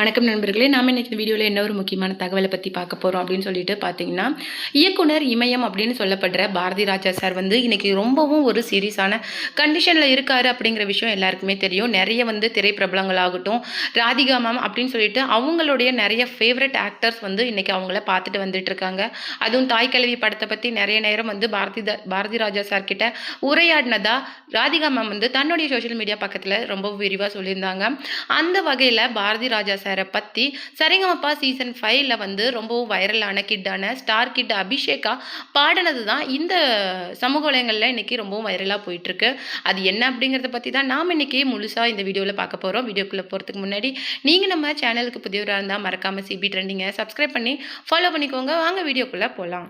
வணக்கம் நண்பர்களே. நாம இன்னைக்கு இந்த வீடியோவில் என்ன ஒரு முக்கியமான தகவலை பற்றி பார்க்க போகிறோம் அப்படின்னு சொல்லிட்டு பார்த்தீங்கன்னா, இயக்குனர் இமயம் அப்படின்னு சொல்லப்படுற பாரதி ராஜா சார் வந்து இன்னைக்கு ரொம்பவும் ஒரு சீரியஸான கண்டிஷனில் இருக்காரு அப்படிங்கிற விஷயம் எல்லாருக்குமே தெரியும். நிறைய வந்து திரைப்பிரபலங்களாகட்டும், ராதிகா மேம் அப்படின்னு சொல்லிட்டு அவங்களுடைய நிறைய ஃபேவரட் ஆக்டர்ஸ் வந்து இன்னைக்கு அவங்கள பார்த்துட்டு வந்துட்டு இருக்காங்க. அதுவும் தாய் கிழவி படத்தை பற்றி நிறைய நேரம் வந்து பாரதி ராஜா சார் கிட்ட உரையாடினதா ராதிகா மேம் வந்து தன்னுடைய சோஷியல் மீடியா பக்கத்தில் ரொம்ப விரிவாக சொல்லியிருந்தாங்க. அந்த வகையில் பாரதி ராஜா சாரை பற்றி சரிகமப்பா சீசன் 5ல் வந்து ரொம்பவும் வைரலான கிட்டான ஸ்டார் கிட் அபிஷேகா பாடினது தான் இந்த சமூக வலைங்களில் இன்னைக்கு ரொம்பவும் வைரலாக போயிட்டுருக்கு. அது என்ன அப்படிங்கிறத பற்றி தான் நாம் இன்னைக்கு முழுசாக இந்த வீடியோவில் பார்க்க போகிறோம். வீடியோக்குள்ளே போகிறதுக்கு முன்னாடி நீங்கள் நம்ம சேனலுக்கு புதியவராக இருந்தால் மறக்காமல் சிபி ட்ரெண்டிங்கை சப்ஸ்கிரைப் பண்ணி ஃபாலோ பண்ணிக்கோங்க. வாங்க வீடியோக்குள்ளே போகலாம்.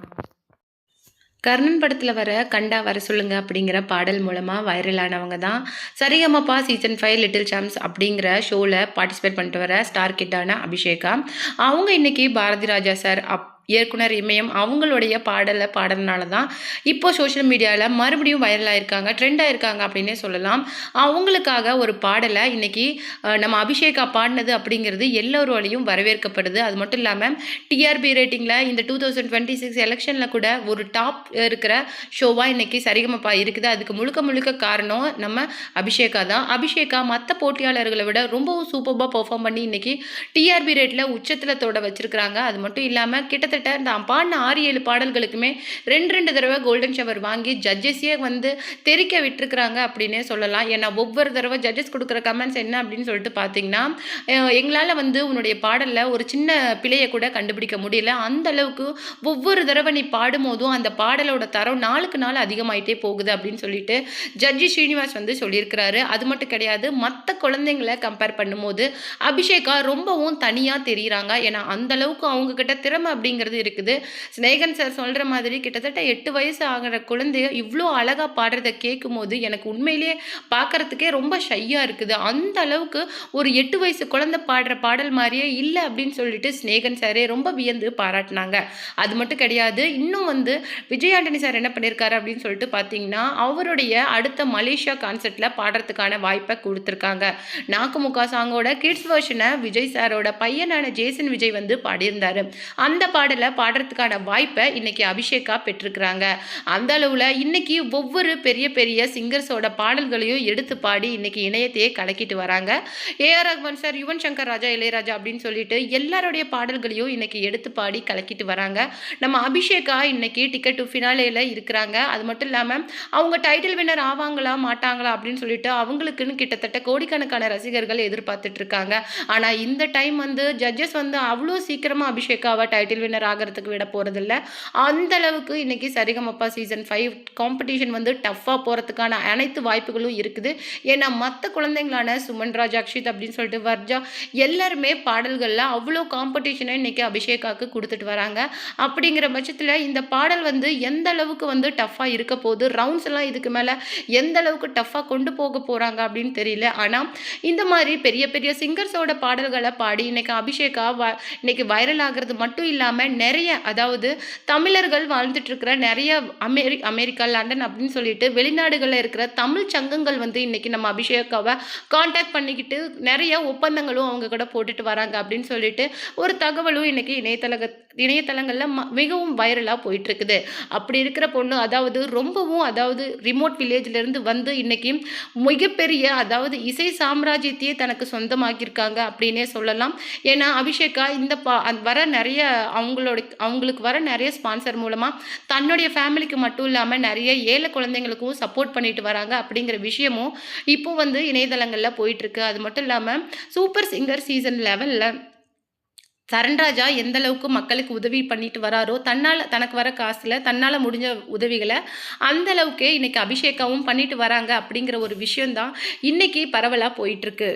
கர்ணன் படத்தில் வர கண்டா வர சொல்லுங்க அப்படிங்கிற பாடல் மூலமாக வைரலானவங்க தான் சரிகமப்பா சீசன் 5 லிட்டில் சாம்ஸ் அப்படிங்கிற ஷோவில் பார்ட்டிசிபேட் பண்ணிட்டு வர ஸ்டார் கிட்டான அபிஷேகா. அவங்க இன்னைக்கு பாரதி ராஜா சார் இயக்குனர் இமயம் அவங்களுடைய பாடலை பாடுறதுனால தான் இப்போ சோஷியல் மீடியாவில் மறுபடியும் வைரல் ஆயிருக்காங்க, ட்ரெண்ட் ஆயிருக்காங்க அப்படின்னே சொல்லலாம். அவங்களுக்காக ஒரு பாடலை இன்னைக்கு நம்ம அபிஷேகா பாடினது அப்படிங்கிறது எல்லோராலையும் வரவேற்கப்படுது. அது மட்டும் இல்லாமல் டிஆர்பி ரேட்டிங்கில் இந்த 2026 எலெக்ஷனில் கூட ஒரு டாப் இருக்கிற ஷோவாக இன்னைக்கு சரிகமப்பா இருக்குது. அதுக்கு முழுக்க முழுக்க காரணம் நம்ம அபிஷேகா தான். அபிஷேகா மற்ற போட்டியாளர்களை விட ரொம்பவும் சூப்பராக பெர்ஃபார்ம் பண்ணி இன்னைக்கு டிஆர்பி ரேட்டில் உச்சத்தில் தொட வச்சிருக்கிறாங்க. அது மட்டும் இல்லாமல் கிட்டத்தட்ட நான் பாடின 6-7 பாடல்களுக்குமே 2 தடவை கோல்டன் ஷவர் வாங்கி ஜட்ஜஸே வந்து தெரிக்க விட்டுருக்குறாங்க அப்படின்னே சொல்லலாம். ஏன்னா ஒவ்வொரு தடவை ஜட்ஜஸ் கொடுக்குற கமெண்ட்ஸ் என்ன அப்படின்னு சொல்லிட்டு பார்த்தீங்கன்னா, எங்களால் வந்து உன்னுடைய பாடலில் ஒரு சின்ன பிழையை கூட கண்டுபிடிக்க முடியல, அந்த அளவுக்கு ஒவ்வொரு தடவை நீ பாடும்போதும் அந்த பாடலோட தரம் நாளுக்கு நாள் அதிகமாயிட்டே போகுது அப்படின்னு சொல்லிட்டு ஜட்ஜி ஸ்ரீனிவாஸ் வந்து சொல்லியிருக்கிறாரு. அது மட்டும் கிடையாது, மற்ற குழந்தைங்களை கம்பேர் பண்ணும்போது அபிஷேகா ரொம்பவும் தனியாக தெரியுறாங்க. ஏன்னா அந்த அளவுக்கு அவங்க கிட்ட திறமை அப்படிங்கிறது இருக்குது. ஸ்நேகன் சார் சொல்ற மாதிரி கிட்டத்தட்ட 8 வயசு ஆகிற குழந்தைய இவ்வளோ அழகா பாடுறதை கேட்கும் போது எனக்கு உண்மையிலேயே பார்க்கறதுக்கே ரொம்ப ஷையா இருக்குது. அந்த அளவுக்கு ஒரு 8 வயசு குழந்தை பாடுற பாடல் மாதிரியே இல்லை அப்படின்னு சொல்லிட்டு ஸ்நேகன் சாரே ரொம்ப வியந்து பாராட்டினாங்க. அது மட்டும் கிடையாது, இன்னும் வந்து விஜய் ஆண்டனி சார் என்ன பண்ணியிருக்காரு அப்படின்னு சொல்லிட்டு பார்த்தீங்கன்னா, அவருடைய அடுத்த மலேசியா கான்சர்ட்ல பாடுறதுக்கான வாய்ப்பை கொடுத்துருக்காங்க. நாக்குமுக்கா சாங்கோட கிட்ஸ் வெர்ஷனை விஜய் சாரோட பையனான ஜேசன் விஜய் வந்து பாடியிருந்தாரு. அந்த பாடலை பாடுறதுக்கான வாய்ப்பை இன்னைக்கு அபிஷேகா பெற்றிருக்கிறாங்க. அந்த அளவில் இன்னைக்கு ஒவ்வொரு பெரிய பெரிய சிங்கர்ஸோட பாடல்களையும் எடுத்து பாடி இன்னைக்கு இணையத்தையே கலக்கிட்டு வராங்க. ஏஆர் ரஹ்மான் சார், யுவன் சங்கர் ராஜா, இளையராஜா அப்படின்னு சொல்லிட்டு எல்லாருடைய பாடல்களையும் இன்னைக்கு எடுத்து பாடி கலக்கிட்டு வராங்க. நம்ம அபிஷேகா இன்னைக்கு டிக்கெட் டு ஃபினாலேல இருக்கிறாங்க. அது மட்டும் இல்லாமல் அவங்க டைட்டில் வின்னர் ஆவாங்களா மாட்டாங்களா அப்படின்னு சொல்லிட்டு அவங்களுக்குன்னு கிட்டத்தட்ட கோடிக்கணக்கான ரசிகர்கள் எதிர்பார்த்துட்டு இருக்காங்க. ஆனால் இந்த டைம் வந்து ஜட்ஜஸ் வந்து அவ்வளோ சீக்கிரமாக அபிஷேகாவை டைட்டில் வின்னர் ஆகிறதுக்கு விட போகிறதில்ல. அந்த அளவுக்கு இன்னைக்கு சரிகமப்பா சீசன் 5 காம்படிஷன் வந்து டஃப்பாக போகிறதுக்கான அனைத்து வாய்ப்புகளும் இருக்குது. ஏன்னா மற்ற குழந்தைங்களான சுமன் ராஜ், அக்ஷித் அப்படின்னு சொல்லிட்டு வர்ஜா எல்லாருமே பாடல்களில் அவ்வளோ காம்படிஷனை இன்னைக்கு அபிஷேகாவுக்கு கொடுத்துட்டு வராங்க. அப்படிங்கிற பட்சத்தில் இந்த பாடல் வந்து எந்த அளவுக்கு வந்து டஃப்பாக இருக்க போகுது, ரவுண்ட்ஸ் எல்லாம் இதுக்கு மேலே எந்த அளவுக்கு டஃப்பாக கொண்டு போக போகிறாங்க அப்படின்னு தெரியல. ஆனால் இந்த மாதிரி பெரிய பெரிய சிங்கர்ஸோட பாடல்களை பாடி இன்னைக்கு அபிஷேகா இன்னைக்கு வைரல் ஆகிறது மட்டும் இல்லாமல் நிறைய, அதாவது தமிழர்கள் வாழ்ந்துட்டு இருக்கிற நிறைய அமெரிக்கா, லண்டன் அப்படின்னு சொல்லிட்டு வெளிநாடுகளில் இருக்கிற தமிழ் சங்கங்கள் வந்து இன்னைக்கு நம்ம அபிஷேகாவை கான்டாக்ட் பண்ணிக்கிட்டு நிறைய ஒப்பந்தங்களும் அவங்க கூட போட்டுட்டு வராங்க அப்படின்னு சொல்லிட்டு ஒரு தகவலும் இன்னைக்கு இணையதளங்களில் மிகவும் வைரலாக போயிட்டு இருக்குது. அப்படி இருக்கிற பொண்ணு அதாவது ரொம்பவும், அதாவது ரிமோட் வில்லேஜ்லேருந்து வந்து இன்னைக்கு மிகப்பெரிய, அதாவது இசை சாம்ராஜ்யத்தையே தனக்கு சொந்தமாக்கியிருக்காங்க அப்படின்னே சொல்லலாம். ஏன்னா அபிஷேகா இந்த வர நிறைய அவங்களுக்கு வர நிறைய ஸ்பான்சர் மூலமாக தன்னுடைய ஃபேமிலிக்கு மட்டும் இல்லாமல் நிறைய ஏழை குழந்தைங்களுக்கும் சப்போர்ட் பண்ணிட்டு வராங்க அப்படிங்கிற விஷயமும் இப்போ வந்து இணையதளங்களில் போயிட்டுருக்கு. அது மட்டும் இல்லாமல் சூப்பர் சிங்கர் சீசன் 11ல் சரண்ராஜா எந்த அளவுக்கு மக்களுக்கு உதவி பண்ணிட்டு வராரோ, தனக்கு வர காசில் தன்னால் முடிஞ்ச உதவிகளை அந்த அளவுக்கே இன்னைக்கு அபிஷேகாவும் பண்ணிட்டு வராங்க அப்படிங்கிற ஒரு விஷயம்தான் இன்னைக்கு பரவலாக போயிட்டுருக்கு.